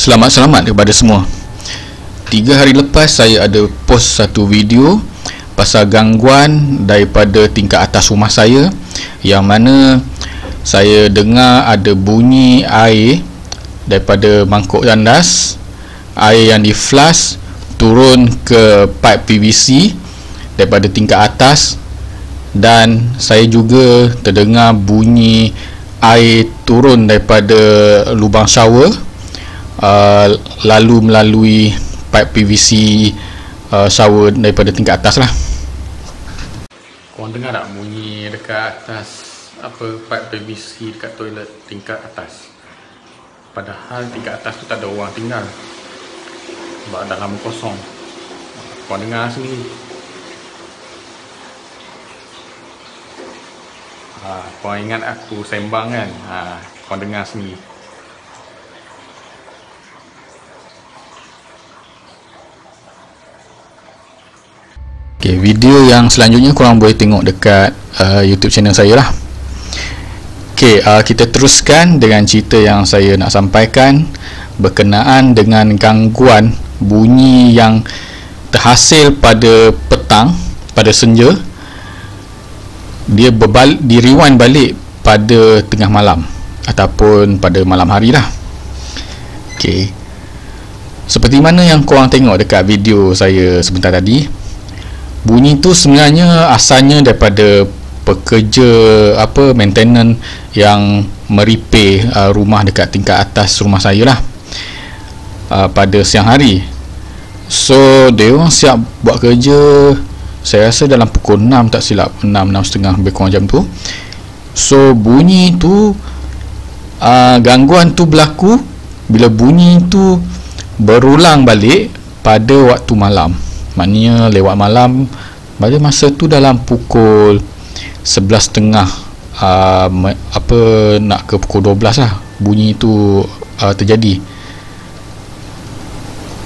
Selamat kepada semua. 3 hari lepas saya ada post satu video pasal gangguan daripada tingkat atas rumah saya, yang mana saya dengar ada bunyi air daripada mangkuk tandas, air yang di flush turun ke pipe PVC daripada tingkat atas, dan saya juga terdengar bunyi air turun daripada lubang shower lalu melalui pipe PVC shower daripada tingkat atas lah. Korang dengar tak bunyi dekat atas pipe PVC dekat toilet tingkat atas? Padahal tingkat atas tu tak ada orang tinggal, sebab dalam kosong. Korang dengar sendiri. Korang ingat aku sembang kan? Korang dengar sendiri. Okay, video yang selanjutnya korang boleh tengok dekat YouTube channel saya lah. Okay, kita teruskan dengan cerita yang saya nak sampaikan berkenaan dengan gangguan bunyi yang terhasil pada petang, pada senja. Dia rewind balik pada tengah malam ataupun pada malam hari lah. Okay, seperti mana yang korang tengok dekat video saya sebentar tadi, bunyi tu sebenarnya asalnya daripada pekerja maintenance yang merepair rumah dekat tingkat atas rumah saya lah pada siang hari. So dia orang siap buat kerja, saya rasa dalam pukul 6 tak silap, 6.30 lebih kurang jam tu. So bunyi tu gangguan tu berlaku bila bunyi tu berulang balik pada waktu malam. Maknanya lewat malam, pada masa tu dalam pukul 11.30 nak ke pukul 12 lah bunyi tu terjadi.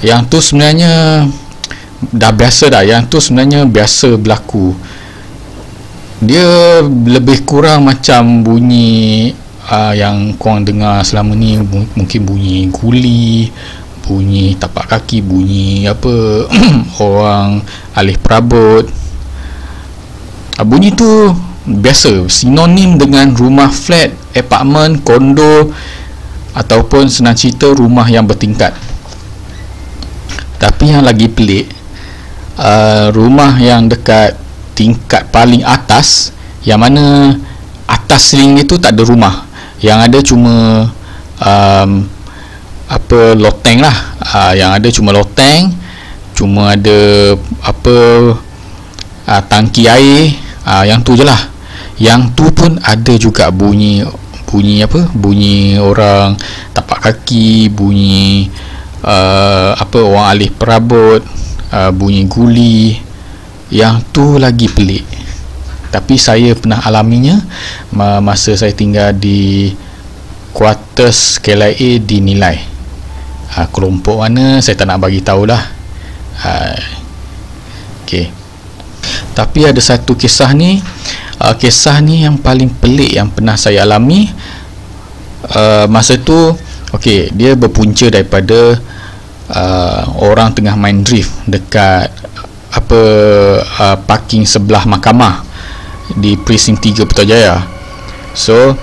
Yang tu sebenarnya dah biasa dah, yang tu sebenarnya biasa berlaku. Dia lebih kurang macam bunyi yang korang dengar selama ni, mungkin bunyi guli, bunyi tapak kaki, bunyi orang alih perabot. Bunyi tu biasa, sinonim dengan rumah flat, apartmen, kondo ataupun senang cerita rumah yang bertingkat. Tapi yang lagi pelik, rumah yang dekat tingkat paling atas, yang mana atas ring itu tak ada rumah, yang ada cuma loteng lah. Yang ada cuma loteng, cuma ada tangki air, yang tu je lah. Yang tu pun ada juga bunyi orang tapak kaki, bunyi orang alih perabot, bunyi guli. Yang tu lagi pelik, tapi saya pernah alaminya masa saya tinggal di kuartus KLIA di Nilai. Kelompok mana saya tak nak bagi tahulah. Okay. Tapi ada satu kisah ni yang paling pelik yang pernah saya alami. Masa tu dia berpunca daripada orang tengah main drift dekat parking sebelah mahkamah di Precinct 3 Putrajaya. So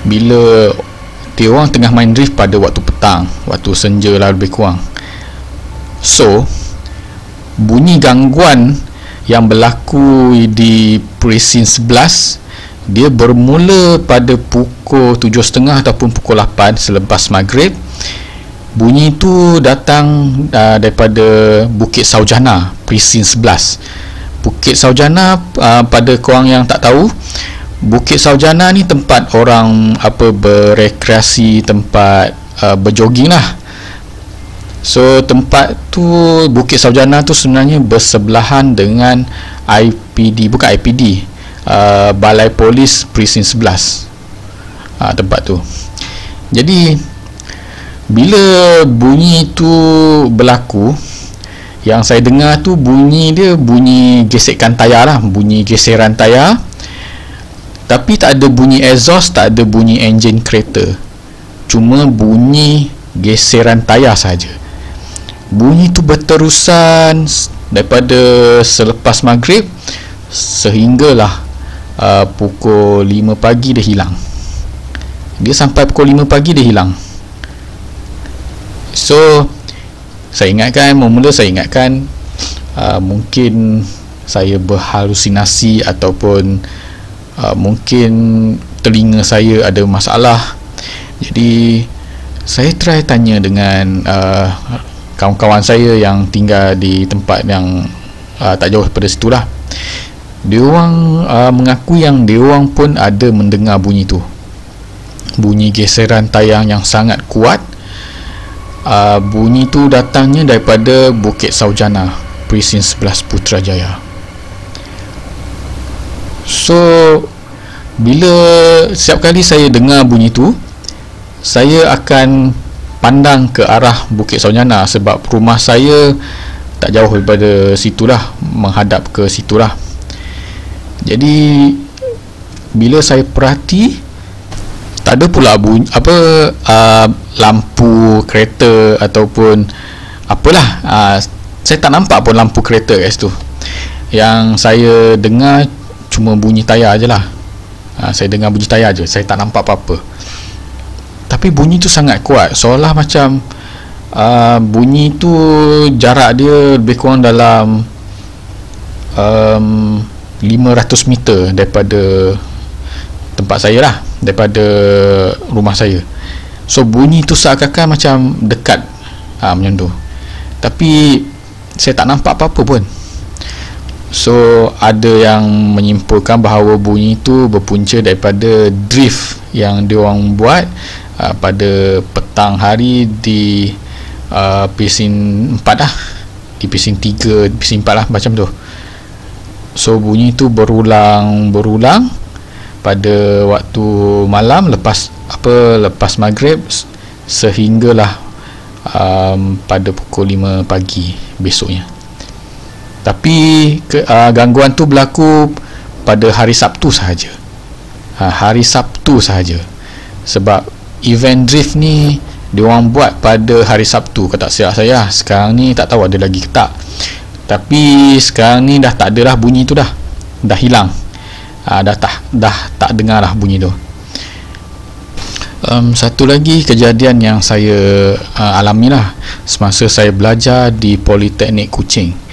bila dia orang tengah main drift pada waktu petang, waktu senja lah lebih kurang. So bunyi gangguan yang berlaku di Precinct 11, dia bermula pada pukul 7.30 ataupun pukul 8 selepas maghrib. Bunyi tu datang daripada Bukit Saujana, Precinct 11. Bukit Saujana, pada korang yang tak tahu, Bukit Saujana ni tempat orang berekreasi, tempat berjoging lah. So tempat tu, Bukit Saujana tu sebenarnya bersebelahan dengan IPD, bukan IPD, Balai Polis Precinct 11, tempat tu. Jadi bila bunyi tu berlaku, yang saya dengar tu bunyi gesekan tayar lah, bunyi geseran tayar. Tapi tak ada bunyi exhaust, tak ada bunyi enjin kereta. Cuma bunyi geseran tayar saja. Bunyi tu berterusan daripada selepas maghrib sehinggalah pukul 5 pagi dia hilang. Dia sampai pukul 5 pagi dia hilang. So saya ingatkan, mula-mula saya ingatkan mungkin saya berhalusinasi ataupun mungkin telinga saya ada masalah. Jadi saya try tanya dengan kawan-kawan saya yang tinggal di tempat yang tak jauh daripada situ lah. Dia orang mengaku yang dia orang pun ada mendengar bunyi tu, bunyi geseran tayang yang sangat kuat. Bunyi tu datangnya daripada Bukit Saujana, Presin 11 Putrajaya. So bila setiap kali saya dengar bunyi tu, saya akan pandang ke arah Bukit Saujana sebab rumah saya tak jauh daripada situlah, menghadap ke situlah. Jadi bila saya perhati, tak ada pula bunyi lampu kereta ataupun apalah. Saya tak nampak pun lampu kereta kat situ. Yang saya dengar cuma bunyi tayar je lah. Saya dengar bunyi tayar je, saya tak nampak apa-apa. Tapi bunyi tu sangat kuat, seolah macam bunyi tu jarak dia lebih kurang dalam 500 meter daripada tempat saya lah, daripada rumah saya. So bunyi tu seakan-akan macam dekat macam tu, tapi saya tak nampak apa-apa pun. So ada yang menyimpulkan bahawa bunyi tu berpunca daripada drift yang diorang buat pada petang hari di Presin 4 lah, di Presin 3, Presin 4 lah, macam tu. So bunyi tu berulang pada waktu malam lepas maghrib sehinggalah pada pukul 5 pagi besoknya. Tapi gangguan tu berlaku pada hari Sabtu sahaja. Hari Sabtu sahaja. Sebab event drift ni diorang buat pada hari Sabtu, kalau tak silap saya. Sekarang ni tak tahu ada lagi ke tak. Tapi sekarang ni dah tak ada lah bunyi tu, dah hilang. Dah tak dengar lah bunyi tu. Satu lagi kejadian yang saya alami lah semasa saya belajar di Politeknik Kuching.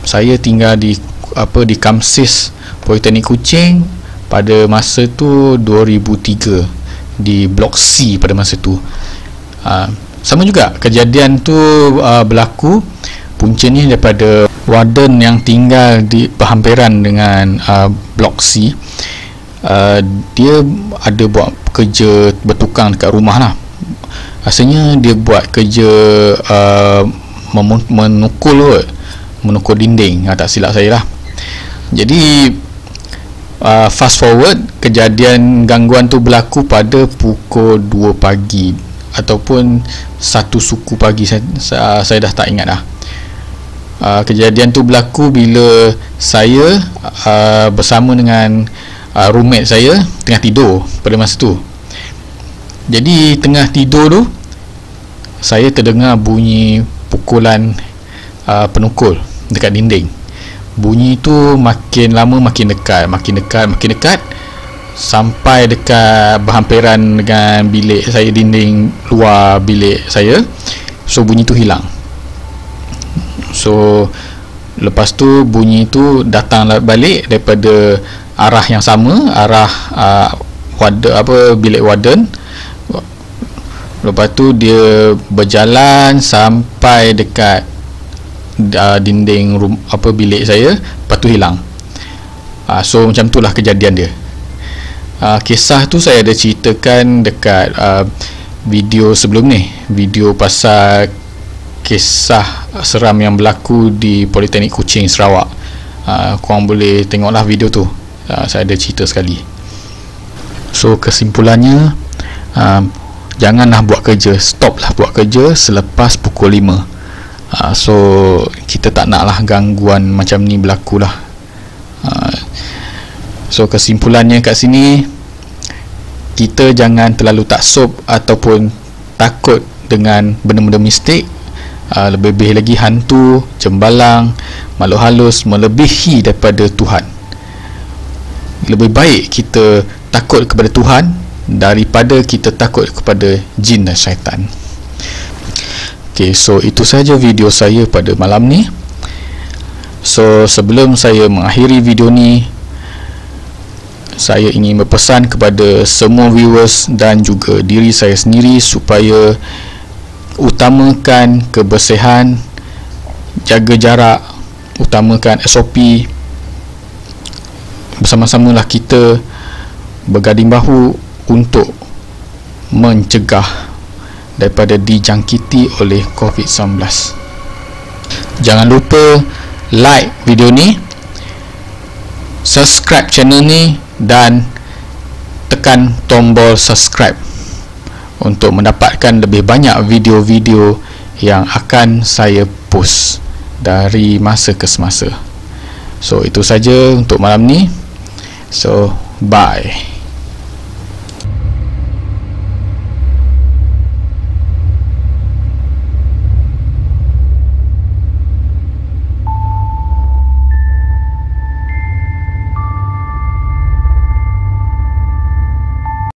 Saya tinggal di Kamsis Politeknik Kuching pada masa tu 2003, di Blok C pada masa tu. Sama juga kejadian tu berlaku, puncanya daripada warden yang tinggal di berhampiran dengan Blok C. Dia ada buat kerja bertukang dekat rumah lah. Rasanya dia buat kerja menukul dinding, tak silap saya lah. Jadi fast forward, kejadian gangguan tu berlaku pada pukul 2 pagi ataupun 1 suku pagi, saya dah tak ingat dah. Kejadian tu berlaku bila saya bersama dengan roommate saya tengah tidur pada masa tu. Jadi tengah tidur tu saya terdengar bunyi pukulan penukul dekat dinding. Bunyi tu makin lama makin dekat sampai dekat berhampiran dengan bilik saya, dinding luar bilik saya. So bunyi tu hilang. So lepas tu bunyi tu datang balik daripada arah yang sama, arah bilik warden. Lepas tu dia berjalan sampai dekat dinding bilik saya, lepas tu hilang. So macam tu lah kejadian dia. Kisah tu saya ada ceritakan dekat video sebelum ni, video pasal kisah seram yang berlaku di Politeknik Kuching, Sarawak. Korang boleh tengoklah video tu, saya ada cerita sekali. So kesimpulannya, janganlah buat kerja, stoplah buat kerja selepas pukul 5. So kita tak naklah gangguan macam ni berlaku lah. So kesimpulannya kat sini, kita jangan terlalu taksub ataupun takut dengan benda-benda mistik, lebih-lebih lagi hantu, cembalang, makhluk halus melebihi daripada Tuhan. Lebih baik kita takut kepada Tuhan daripada kita takut kepada jin dan syaitan. Okay, so itu saja video saya pada malam ni. So sebelum saya mengakhiri video ni, saya ingin berpesan kepada semua viewers dan juga diri saya sendiri supaya utamakan kebersihan, jaga jarak, utamakan SOP. Bersama-samalah kita berganding bahu untuk mencegah daripada dijangkiti oleh COVID-19. Jangan lupa like video ni, subscribe channel ni dan tekan tombol subscribe untuk mendapatkan lebih banyak video-video yang akan saya post dari masa ke semasa. So itu saja untuk malam ni. So bye.